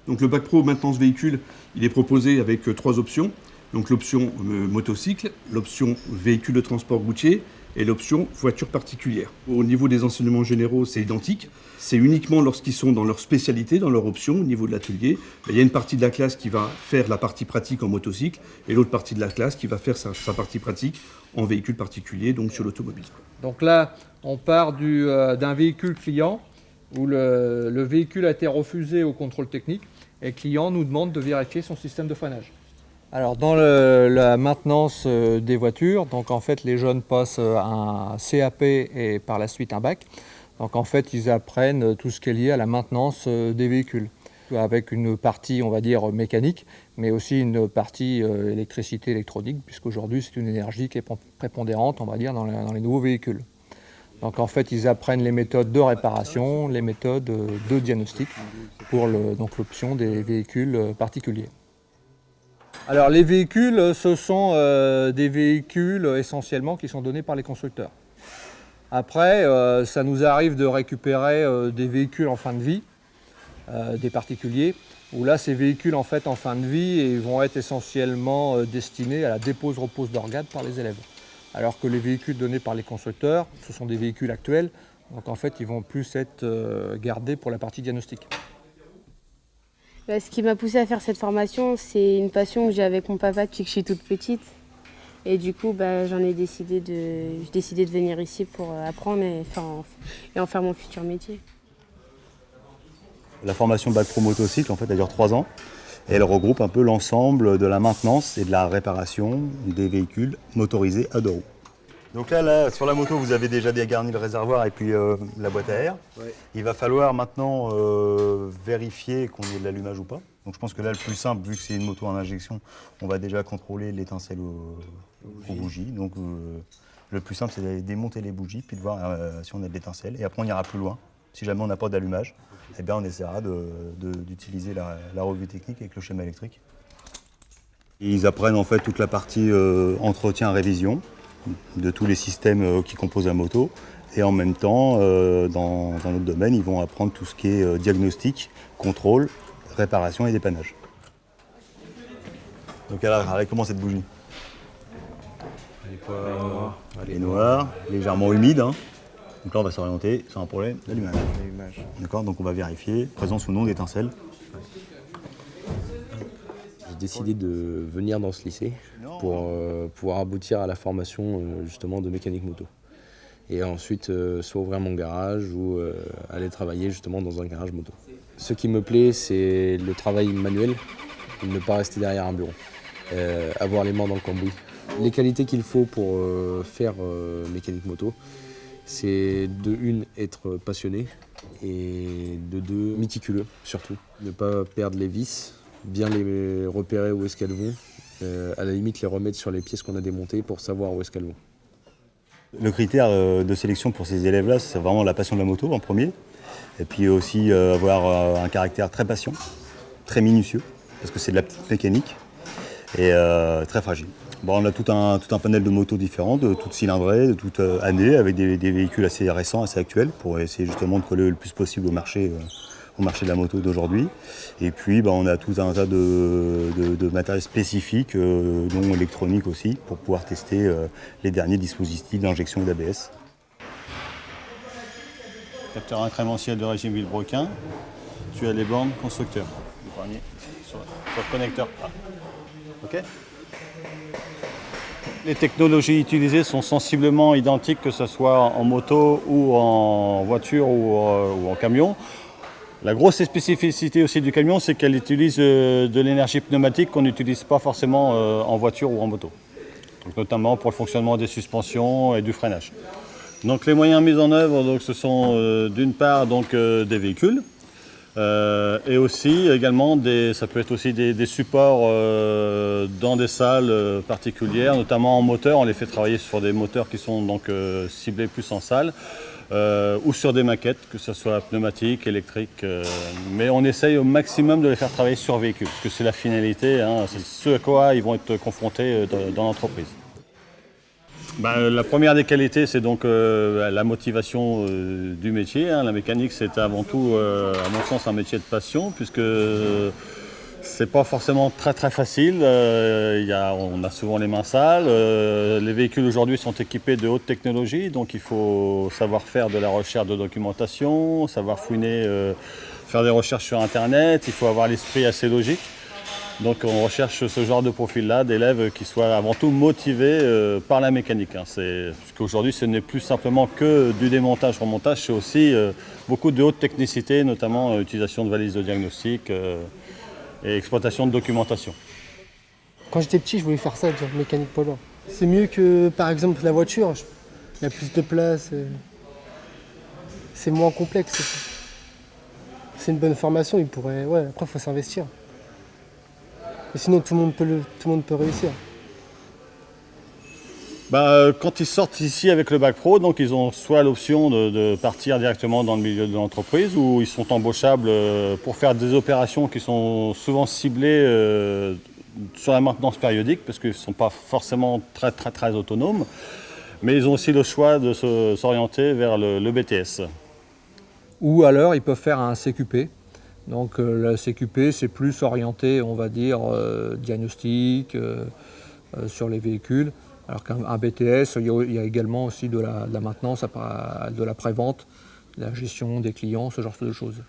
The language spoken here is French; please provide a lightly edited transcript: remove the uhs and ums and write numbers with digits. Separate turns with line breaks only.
Donc le bac pro maintenance véhicule, il est proposé avec 3 options. Donc l'option motocycle, l'option véhicule de transport routier et l'option voiture particulière. Au niveau des enseignements généraux, c'est identique. C'est uniquement lorsqu'ils sont dans leur spécialité, dans leur option, au niveau de l'atelier. Il y a une partie de la classe qui va faire la partie pratique en motocycle et l'autre partie de la classe qui va faire sa partie pratique en véhicule particulier, donc sur l'automobile.
Donc là, on part d'un véhicule client où le véhicule a été refusé au contrôle technique et le client nous demande de vérifier son système de freinage. Alors dans la maintenance des voitures, donc en fait les jeunes passent un CAP et par la suite un bac. Donc en fait ils apprennent tout ce qui est lié à la maintenance des véhicules, avec une partie on va dire mécanique, mais aussi une partie électricité électronique, puisqu'aujourd'hui c'est une énergie qui est prépondérante on va dire dans les nouveaux véhicules. Donc en fait ils apprennent les méthodes de réparation, les méthodes de diagnostic pour l'option des véhicules particuliers. Alors les véhicules, ce sont des véhicules essentiellement qui sont donnés par les constructeurs. Après, ça nous arrive de récupérer des véhicules en fin de vie, des particuliers, où là ces véhicules en fait en fin de vie et vont être essentiellement destinés à la dépose-repose d'organes par les élèves. Alors que les véhicules donnés par les constructeurs, ce sont des véhicules actuels, donc en fait ils vont plus être gardés pour la partie diagnostique.
Ce qui m'a poussée à faire cette formation, c'est une passion que j'ai avec mon papa depuis que je suis toute petite. Et du coup, j'ai décidé de venir ici pour apprendre et en faire mon futur métier.
La formation bac pro motocycle, en fait, elle dure 3 ans. Et elle regroupe un peu l'ensemble de la maintenance et de la réparation des véhicules motorisés à 2 roues. Donc là, sur la moto, vous avez déjà dégarni le réservoir et puis la boîte à air. Ouais. Il va falloir maintenant vérifier qu'on ait de l'allumage ou pas. Donc je pense que là, le plus simple, vu que c'est une moto en injection, on va déjà contrôler l'étincelle aux bougies. Donc le plus simple, c'est d'aller démonter les bougies, puis de voir si on a de l'étincelle. Et après, on ira plus loin. Si jamais on n'a pas d'allumage, eh bien, on essaiera d'utiliser la revue technique avec le schéma électrique. Et ils apprennent en fait toute la partie entretien-révision de tous les systèmes qui composent la moto. Et en même temps, dans un autre domaine, ils vont apprendre tout ce qui est diagnostic, contrôle, réparation et dépannage. Donc alors, comment cette bougie? Elle est noire, légèrement humide. Hein. Donc là, on va s'orienter sur un problème d'allumage. D'accord, donc on va vérifier présence ou non d'étincelles.
J'ai décidé de venir dans ce lycée pour pouvoir aboutir à la formation justement de mécanique moto. Et ensuite, soit ouvrir mon garage ou aller travailler justement dans un garage moto. Ce qui me plaît, c'est le travail manuel, ne pas rester derrière un bureau, avoir les mains dans le cambouis. Les qualités qu'il faut pour faire mécanique moto, c'est de une, être passionné et de deux, méticuleux surtout. Ne pas perdre les vis, bien les repérer où est-ce qu'elles vont, à la limite les remettre sur les pièces qu'on a démontées pour savoir où est-ce qu'elles vont.
Le critère de sélection pour ces élèves-là, c'est vraiment la passion de la moto en premier. Et puis aussi avoir un caractère très patient, très minutieux, parce que c'est de la petite mécanique et très fragile. Bon, on a tout un panel de motos différentes, de toutes cylindrées, de toutes années, avec des véhicules assez récents, assez actuels, pour essayer justement de coller le plus possible au marché de la moto d'aujourd'hui. Et puis on a tout un tas de matériel spécifique, dont électronique aussi, pour pouvoir tester les derniers dispositifs d'injection et d'ABS. Capteur incrémentiel de régime Villebrequin, tu as les bornes constructeurs. Le premier sur le connecteur A. OK ? Les technologies utilisées sont sensiblement identiques, que ce soit en moto ou en voiture ou en camion. La grosse spécificité aussi du camion, c'est qu'elle utilise de l'énergie pneumatique qu'on n'utilise pas forcément en voiture ou en moto. Donc, notamment pour le fonctionnement des suspensions et du freinage. Donc les moyens mis en œuvre, donc, ce sont d'une part des véhicules et aussi également ça peut être aussi des supports dans des salles particulières, notamment en moteur. On les fait travailler sur des moteurs qui sont donc ciblés plus en salle. Ou sur des maquettes, que ce soit pneumatique, électrique, mais on essaye au maximum de les faire travailler sur véhicule, parce que c'est la finalité, hein, c'est ce à quoi ils vont être confrontés dans l'entreprise.
La première des qualités, c'est donc la motivation du métier. La mécanique, c'est avant tout, à mon sens, un métier de passion, puisque c'est pas forcément très facile. On a souvent les mains sales. Les véhicules aujourd'hui sont équipés de haute technologie, donc il faut savoir faire de la recherche de documentation, savoir fouiner, faire des recherches sur Internet. Il faut avoir l'esprit assez logique. Donc on recherche ce genre de profil-là, d'élèves qui soient avant tout motivés par la mécanique. Parce qu'aujourd'hui, ce n'est plus simplement que du démontage-remontage, c'est aussi beaucoup de haute technicité, notamment utilisation de valises de diagnostic et exploitation de documentation.
Quand j'étais petit, je voulais faire ça, dire mécanique poids lourd. C'est mieux que par exemple la voiture, il y a plus de place, c'est moins complexe. C'est une bonne formation, après il faut s'investir. Et sinon tout le monde peut réussir.
Quand ils sortent ici avec le bac pro, donc ils ont soit l'option de partir directement dans le milieu de l'entreprise, ou ils sont embauchables pour faire des opérations qui sont souvent ciblées sur la maintenance périodique, parce qu'ils ne sont pas forcément très autonomes. Mais ils ont aussi le choix de s'orienter vers le BTS.
Ou alors ils peuvent faire un CQP. Donc le CQP, c'est plus orienté, on va dire, diagnostic sur les véhicules. Alors qu'un BTS, il y a également aussi de la maintenance, de la prévente, de la gestion des clients, ce genre de choses.